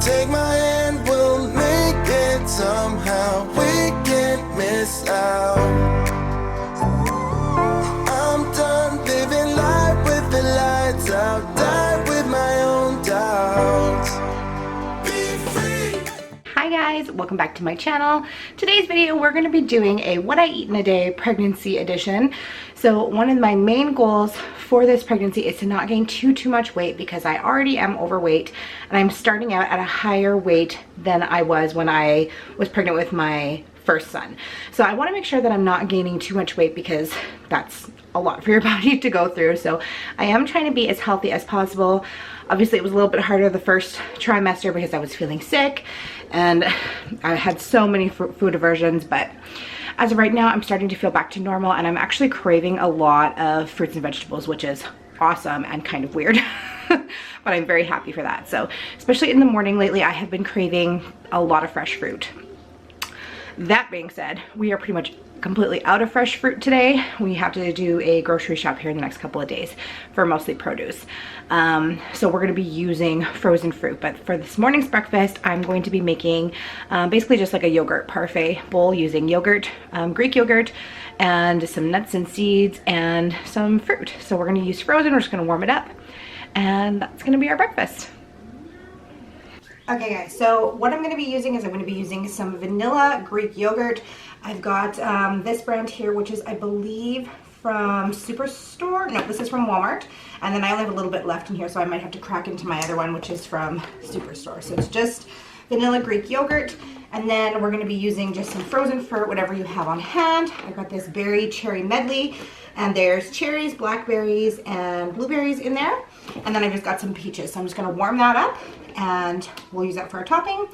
Take my hand, we'll make it somehow. We can't miss out. I'm done living life with the lights out. Die with my own doubts. Be free. Hi guys, welcome back to my channel. Today's video we're going to be doing a what I eat in a day pregnancy edition. So one of my main goals for this pregnancy is to not gain too much weight, because I already am overweight and I'm starting out at a higher weight than I was when I was pregnant with my first son. So I want to make sure that I'm not gaining too much weight, because that's a lot for your body to go through. So I am trying to be as healthy as possible. Obviously it was a little bit harder the first trimester because I was feeling sick and I had so many food aversions, but as of right now I'm starting to feel back to normal, and I'm actually craving a lot of fruits and vegetables, which is awesome and kind of weird. But I'm very happy for that. So especially in the morning lately I have been craving a lot of fresh fruit. That being said, we are pretty much completely out of fresh fruit today. We have to do a grocery shop here in the next couple of days for mostly produce. So we're going to be using frozen fruit. But for this morning's breakfast, I'm going to be making basically just like a yogurt parfait bowl using yogurt, Greek yogurt, and some nuts and seeds and some fruit. So we're going to use frozen. We're just going to warm it up, and that's going to be our breakfast. Okay guys, so what I'm going to be using is I'm going to be using some vanilla Greek yogurt. I've got this brand here, which is I believe from Superstore. No, this is from Walmart. And then I only have a little bit left in here, so I might have to crack into my other one, which is from Superstore. So it's just vanilla Greek yogurt. And then we're going to be using just some frozen fruit, whatever you have on hand. I've got this berry cherry medley, and there's cherries, blackberries, and blueberries in there. And then I just got some peaches. So I'm just going to warm that up, and we'll use that for our topping.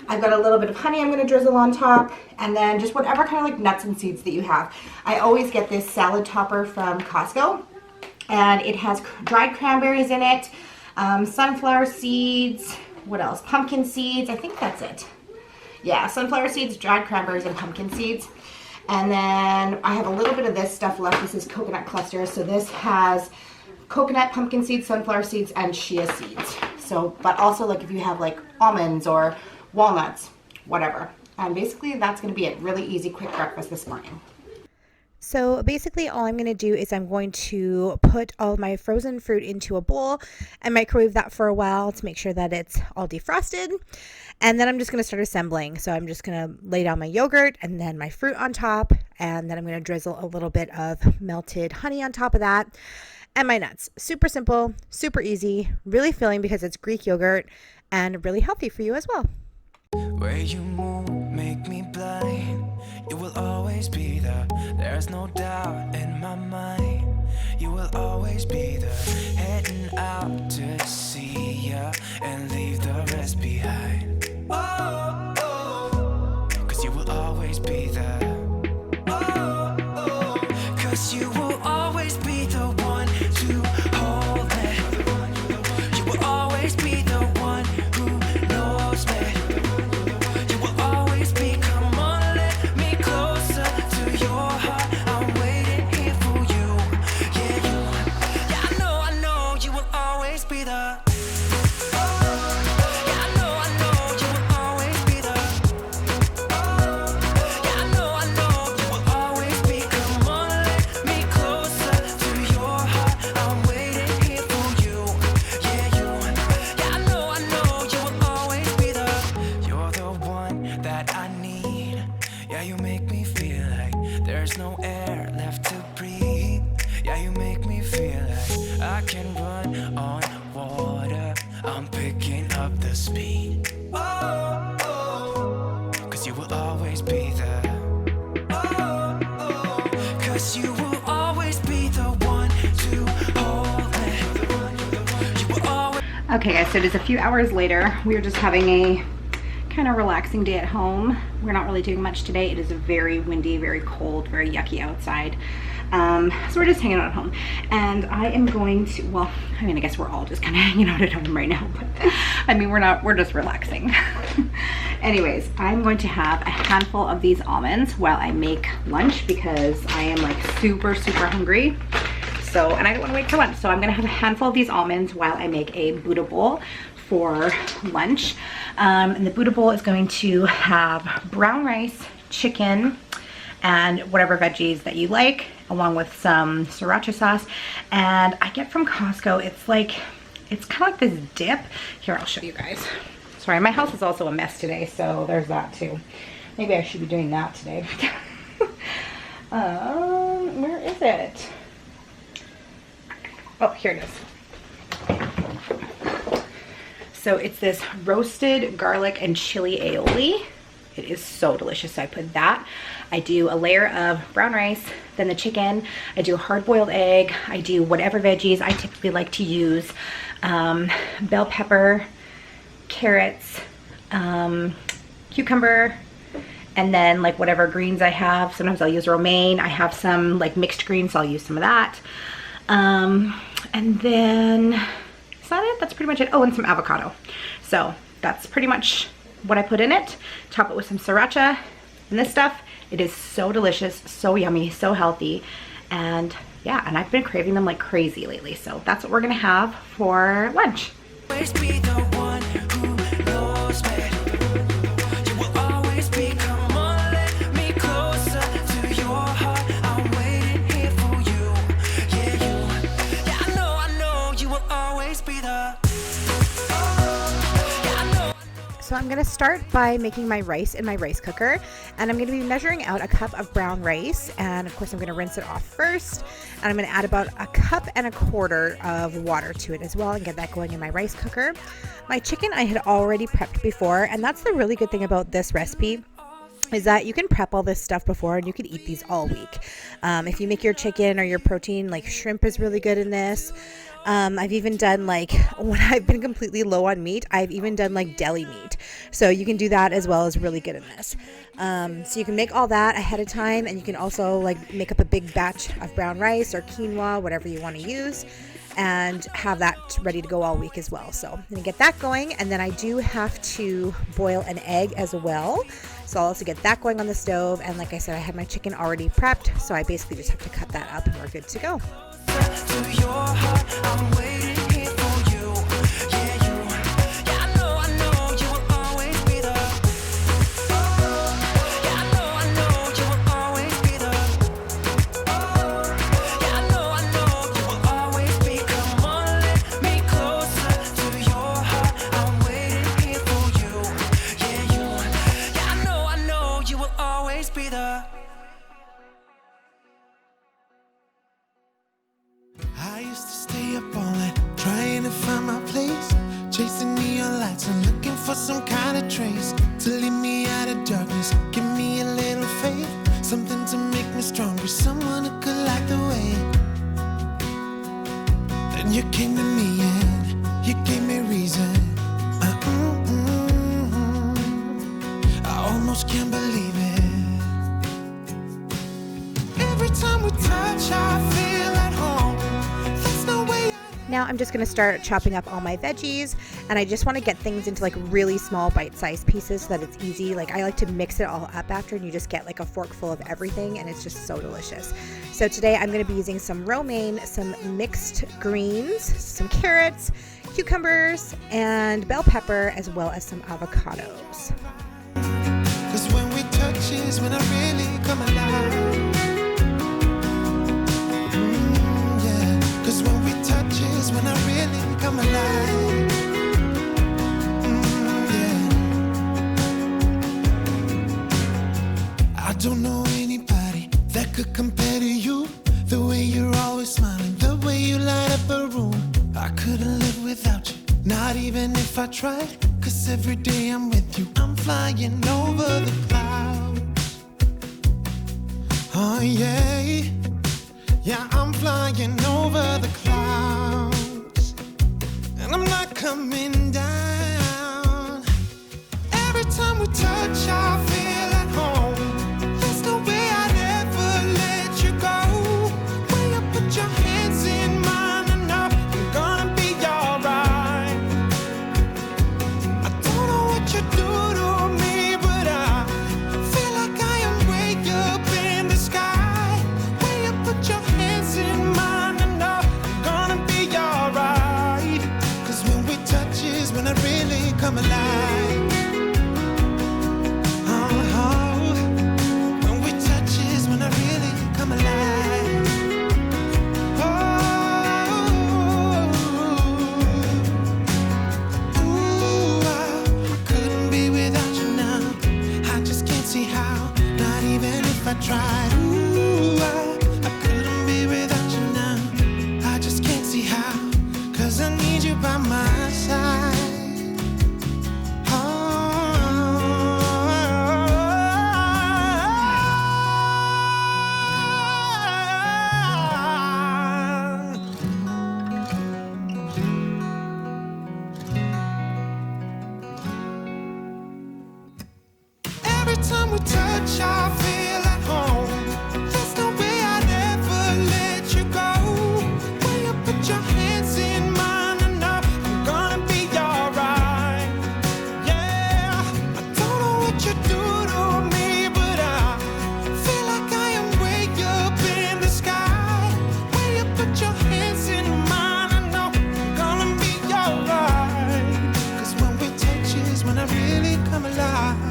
I've got a little bit of honey I'm going to drizzle on top, and then just whatever kind of like nuts and seeds that you have. I always get this salad topper from Costco, and it has dried cranberries in it, sunflower seeds, what else? Pumpkin seeds, I think that's it. Yeah, sunflower seeds, dried cranberries, and pumpkin seeds. And then I have a little bit of this stuff left. This is coconut clusters. So this has coconut, pumpkin seeds, sunflower seeds, and chia seeds. So, but also like if you have like almonds or walnuts, whatever. And basically that's going to be it. Really easy, quick breakfast this morning. So basically all I'm going to do is I'm going to put all my frozen fruit into a bowl and microwave that for a while to make sure that it's all defrosted. And then I'm just going to start assembling. So I'm just going to lay down my yogurt and then my fruit on top. And then I'm going to drizzle a little bit of melted honey on top of that. And my nuts. Super simple, super easy, really filling because it's Greek yogurt, and really healthy for you as well. Where you move, make me blind. You will always be there. There's no doubt in my mind. You will always be there. Heading out to see ya and leave the rest behind. Oh, oh, 'cause you will always be there. Oh, oh, 'cause you will always be the one to hold me. You will always be the one who knows me. You will always be, come on, let me closer to your heart. I'm waiting here for you. Yeah, I know, you will always be the. There's no air left to breathe. Yeah, you make me feel like I can run on water. I'm picking up the speed. Oh, oh, 'cause you will always be there. Oh, oh, 'cause you will always be the one to hold me. You will always. Okay guys, so it is a few hours later. We are just having a kind of relaxing day at home. We're not really doing much today. It is very windy, very cold, very yucky outside. So we're just hanging out at home. And I am going to, well, I mean, I guess we're all just kind of hanging out at home right now, but I mean, we're just relaxing. Anyways, I'm going to have a handful of these almonds while I make lunch, because I am like super hungry. So, and I don't want to wait for lunch. So I'm gonna have a handful of these almonds while I make a Buddha bowl for lunch. And the Buddha bowl is going to have brown rice, chicken, and whatever veggies that you like, along with some sriracha sauce. And I get from Costco, it's kind of like this dip. Here, I'll show you guys. Sorry, my house is also a mess today, so there's that too. Maybe I should be doing that today. Where is it? Oh, here it is. So it's this roasted garlic and chili aioli. It is so delicious. So I put that. I do a layer of brown rice, then the chicken. I do a hard-boiled egg. I do whatever veggies I typically like to use. Bell pepper, carrots, cucumber, and then like whatever greens I have. Sometimes I'll use romaine. I have some like mixed greens, so I'll use some of that. And then, is that it? That's pretty much it. Oh, and some avocado. So that's pretty much what I put in it. Top it with some sriracha and this stuff. It is so delicious, so yummy, so healthy. And yeah, and I've been craving them like crazy lately. So that's what we're gonna have for lunch. Always be the one who knows me. You will always be. Come on, let me closer to your heart. I'm waiting here for you. Yeah, I know you will always be the. So I'm gonna start by making my rice in my rice cooker, and I'm gonna be measuring out a cup of brown rice, and of course I'm gonna rinse it off first, and I'm gonna add about a cup and a quarter of water to it as well and get that going in my rice cooker. My chicken I had already prepped before, and that's the really good thing about this recipe, is that you can prep all this stuff before and you can eat these all week. If you make your chicken or your protein, like shrimp is really good in this. I've even done, like, when I've been completely low on meat, I've even done like deli meat. So you can do that as well as really good in this. So you can make all that ahead of time, and you can also like make up a big batch of brown rice or quinoa, whatever you want to use, and have that ready to go all week as well. So I'm gonna get that going, and then I do have to boil an egg as well. So I'll also get that going on the stove, and like I said, I have my chicken already prepped, so I basically just have to cut that up and we're good to go. To your heart, I'm waiting here for you. Yeah, I know you will always be the. Yeah, I know you will always be the. Yeah, I know you will always be. Come on, let me closer to your heart. I'm waiting here for you. Yeah, I know you will always be the. I used to stay up all night trying to find my place, chasing neon lights and looking for some kind of trace to lead me out of darkness. Give me a little faith, something to make me stronger, someone who could light the way. Then you came to me and you gave me reason. I almost can't believe it. Every time we touch, I feel at home. Now I'm just going to start chopping up all my veggies, and I just want to get things into like really small bite-sized pieces so that it's easy. Like, I like to mix it all up after, and you just get like a fork full of everything, and it's just so delicious. So today I'm going to be using some romaine, some mixed greens, some carrots, cucumbers, and bell pepper, as well as some avocados. 'Cause when we touch is when I really come alive. When we touch is when I really come alive. Yeah. I don't know anybody that could compare to you. The way you're always smiling, the way you light up a room. I couldn't live without you, not even if I tried. 'Cause every day I'm with you, I'm flying over the clouds. Oh yeah. Yeah, I'm flying over the clouds, and I'm not coming down. Every time we touch, I feel at home. There's no way I'd ever let you go. When you put your hands in mine, I know I'm gonna be alright. I don't know what you do to me, but I feel like I am way up in the sky. When you put your hands in mine, I know I'm gonna be alright. 'Cause when we touch is when I really we touch, I feel at home. There's no way I'd ever let you go. When you put your hands in mine, I know I'm gonna be alright. Yeah, I don't know what you do to me, but I feel like I am way up in the sky. When you put your hands in mine, I know I'm gonna be alright. 'Cause when we touch is when I really come alive.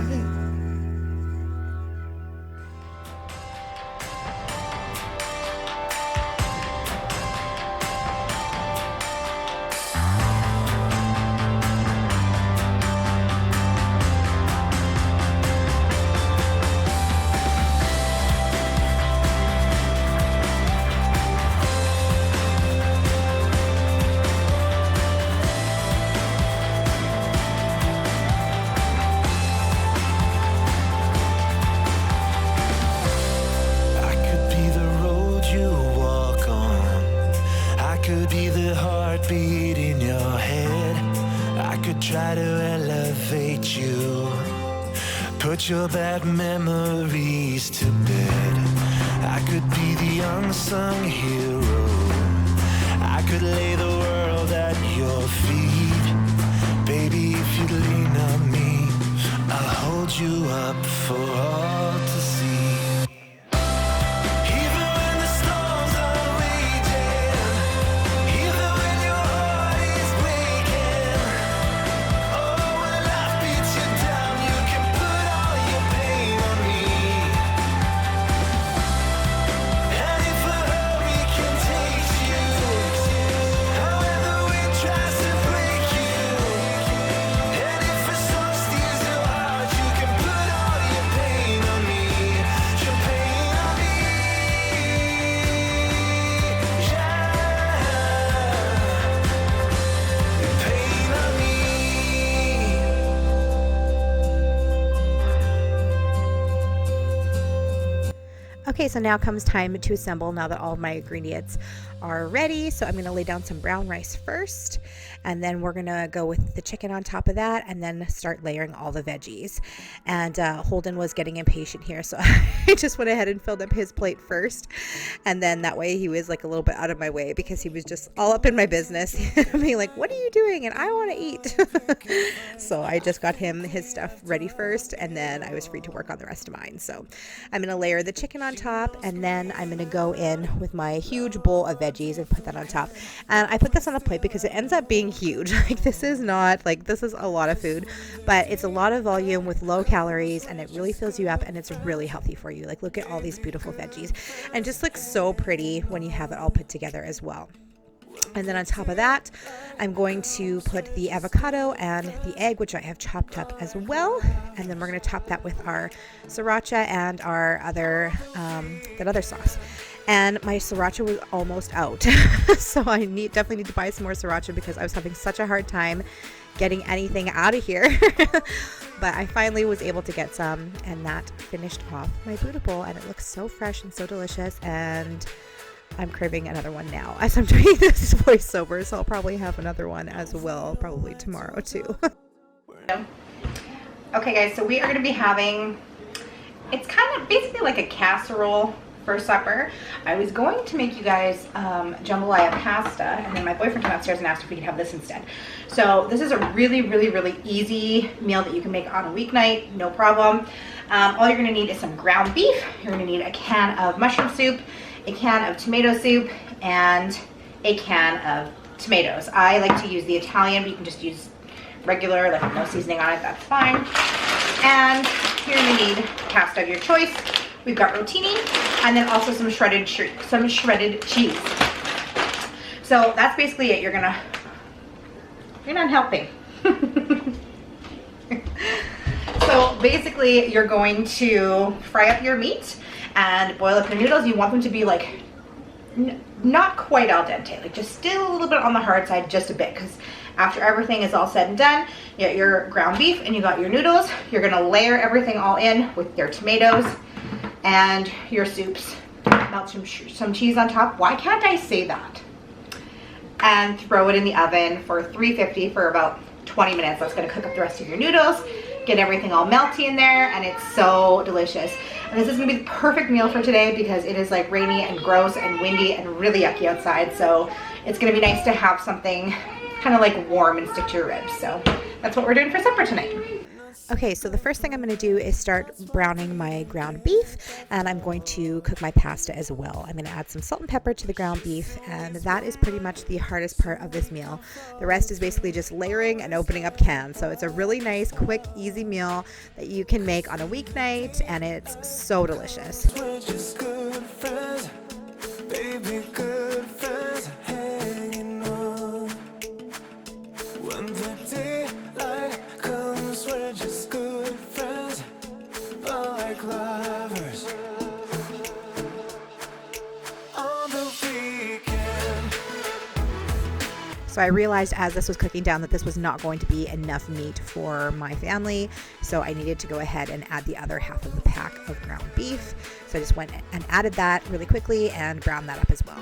I could be the road you walk on. I could be the heartbeat in your head. I could try to elevate you, put your bad memories to bed. I could be the unsung hero. I could lay the world at your feet. Baby, if you'd lean on me, I'll hold you up for all to see. Even when the storms are raging, even when your heart is breaking, oh, when life beats you down, you can put all your pain on me. And if a hurricane takes you, however the wind tries to break you, and if a storm steals your heart, you can put all your pain on me. Your pain on me. Yeah. Your pain on me. Okay, so now comes time to assemble now that all of my ingredients are ready. So I'm going to lay down some brown rice first, and then we're going to go with the chicken on top of that, and then start layering all the veggies. And Holden was getting impatient here, so I just went ahead and filled up his plate first, and then that way he was like a little bit out of my way because he was just all up in my business, being like, what are you doing? And I want to eat. So I just got him his stuff ready first, and then I was free to work on the rest of mine. So I'm going to layer the chicken on top, and then I'm going to go in with my huge bowl of veggies and put that on top. And I put this on the plate because it ends up being huge. Like, this is not like, this is a lot of food, but it's a lot of volume with low calories, and it really fills you up, and it's really healthy for you. Like, look at all these beautiful veggies, and just looks so pretty when you have it all put together as well. And then on top of that, I'm going to put the avocado and the egg, which I have chopped up as well. And then we're going to top that with our sriracha and our other, that other sauce. And my sriracha was almost out. So I definitely need to buy some more sriracha because I was having such a hard time getting anything out of here. But I finally was able to get some, and that finished off my Buddha bowl, and it looks so fresh and so delicious, and I'm craving another one now as I'm doing this voiceover, so I'll probably have another one as well, probably tomorrow too. Okay guys, so we are going to be having, it's kind of basically like a casserole for supper. I was going to make you guys jambalaya pasta, and then my boyfriend came upstairs and asked if we could have this instead. So this is a really easy meal that you can make on a weeknight, no problem. All you're going to need is some ground beef. You're going to need a can of mushroom soup, a can of tomato soup, and a can of tomatoes. I like to use the Italian, but you can just use regular, like no seasoning on it, that's fine. And you're gonna need pasta of your choice. We've got rotini, and then also some shredded cheese. So that's basically it. You're not helping. So basically, you're going to fry up your meat and boil up your noodles. You want them to be like not quite al dente, like just still a little bit on the hard side, just a bit, because after everything is all said and done, you got your ground beef and you got your noodles. You're gonna layer everything all in with your tomatoes and your soups. Melt some cheese on top. Why can't I say that? And throw it in the oven for 350 for about 20 minutes. That's gonna cook up the rest of your noodles. get everything all melty in there, and it's so delicious. And this is gonna be the perfect meal for today because it is like rainy and gross and windy and really yucky outside. So it's gonna be nice to have something kind of like warm and stick to your ribs. So that's what we're doing for supper tonight. Okay, so the first thing I'm going to do is start browning my ground beef, and I'm going to cook my pasta as well. I'm going to add some salt and pepper to the ground beef, and that is pretty much the hardest part of this meal. The rest is basically just layering and opening up cans. So it's a really nice, quick, easy meal that you can make on a weeknight, and it's so delicious. We're just good friends, baby, good friends, hanging on. When the daylight comes, we're just good friends, like lovers. On the weekend. So I realized as this was cooking down that this was not going to be enough meat for my family, so I needed to go ahead and add the other half of the pack of ground beef. So I just went and added that really quickly and browned that up as well.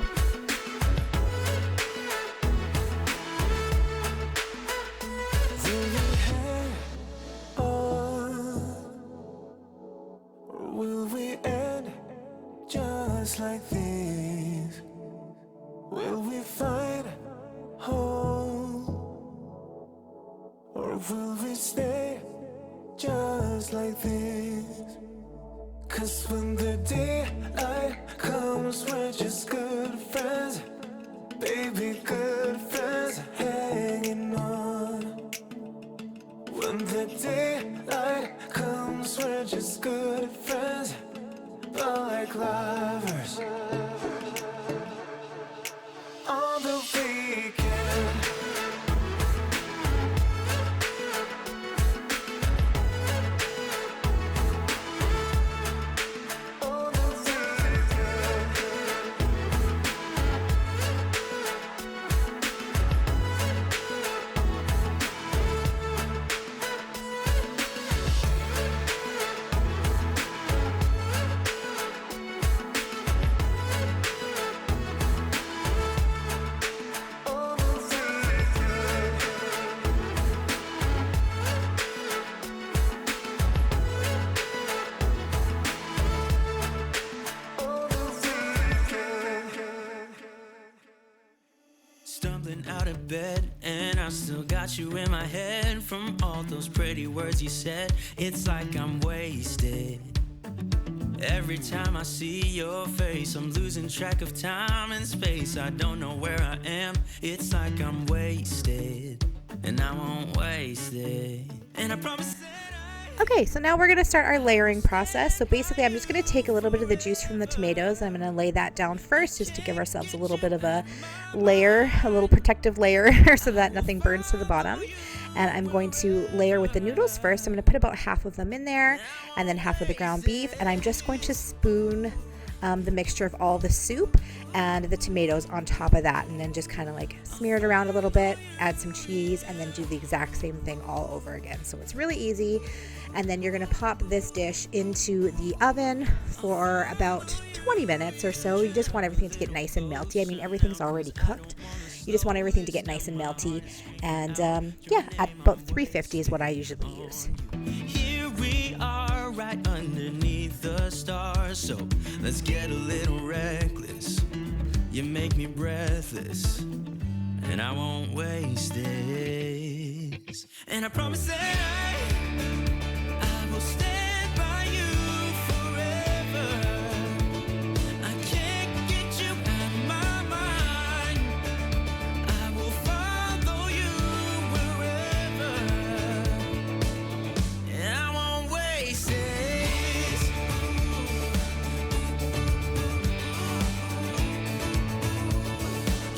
Will we end just like this? Will we find home? Or will we stay just like this? 'Cause when the daylight comes, we're just good friends, baby, good friends, hanging on. When the daylight comes, we're just good friends, like lovers. On the weekend. On the weekend. Stumbling out of bed, and I still got you in my head. From all those pretty words you said, it's like I'm wasted. Every time I see your face, I'm losing track of time and space. I don't know where I am, it's like I'm wasted, and I won't waste it. And I promise that Okay, so now we're going to start our layering process. So basically I'm just going to take a little bit of the juice from the tomatoes, and I'm going to lay that down first just to give ourselves a little bit of a layer, a little protective layer so that nothing burns to the bottom. And I'm going to layer with the noodles first. I'm going to put about half of them in there and then half of the ground beef, and I'm just going to spoon the mixture of all the soup and the tomatoes on top of that, and then just kind of like smear it around a little bit, add some cheese, and then do the exact same thing all over again. So it's really easy. And then you're going to pop this dish into the oven for about 20 minutes or so. You just want everything to get nice and melty. I mean, everything's already cooked. You just want everything to get nice and melty. And yeah, at about 350 is what I usually use. here we are, right underneath the stars. So let's get a little reckless. You make me breathless, and I won't waste this. And I promise that I will stand by you forever. I can't get you out of my mind. I will follow you wherever, and I won't waste this.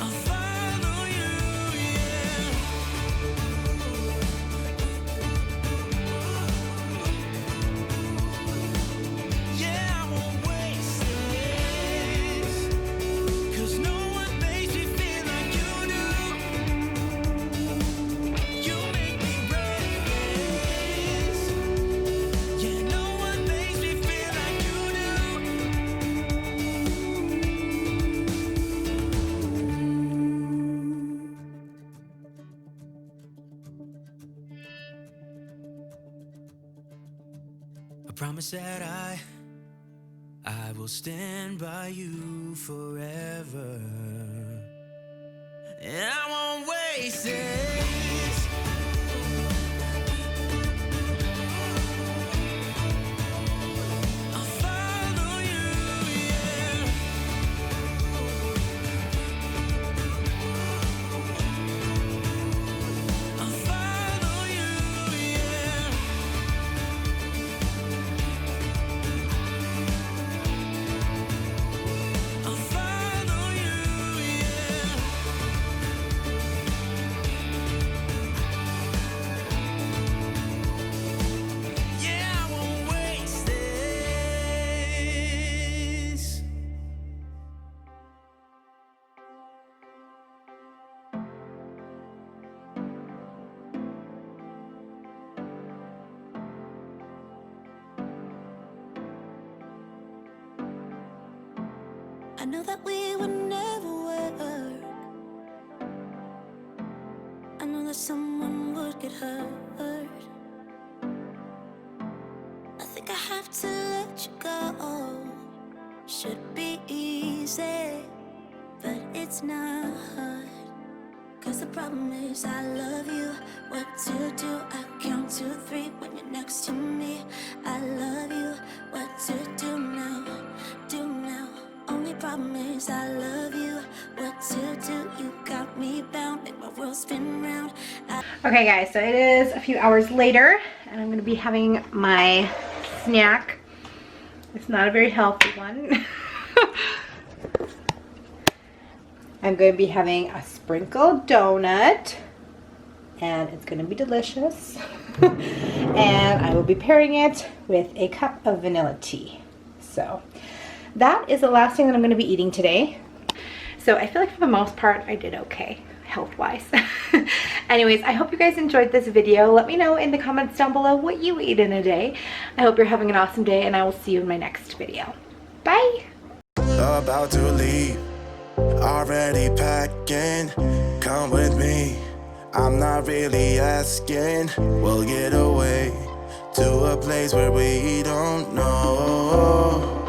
I'll follow you, yeah. I promise that I will stand by you forever. And I won't waste this. I'll follow you, yeah. I'll follow you, yeah. I'll follow you, yeah. Yeah, I won't waste this. I know that we would never work. I know that someone would get hurt. I think I have to let you go. Should be easy, but it's not. 'Cause the problem is I love you. What to do? I count to 3 when you're next to me. I love you. What to do now? Do now. Only problem is I love you. What to do? You got me bound. Make my world spin round. Okay guys, so it is a few hours later and I'm gonna be having my snack. It's not a very healthy one. I'm going to be having a sprinkled donut and it's going to be delicious. And I will be pairing it with a cup of vanilla tea. So that is the last thing that I'm going to be eating today. So I feel like for the most part I did okay health-wise. Anyways, I hope you guys enjoyed this video. Let me know in the comments down below what you eat in a day. I hope you're having an awesome day and I will see you in my next video. Bye! About to leave, already packing. Come with me, I'm not really asking. We'll get away to a place where we don't know.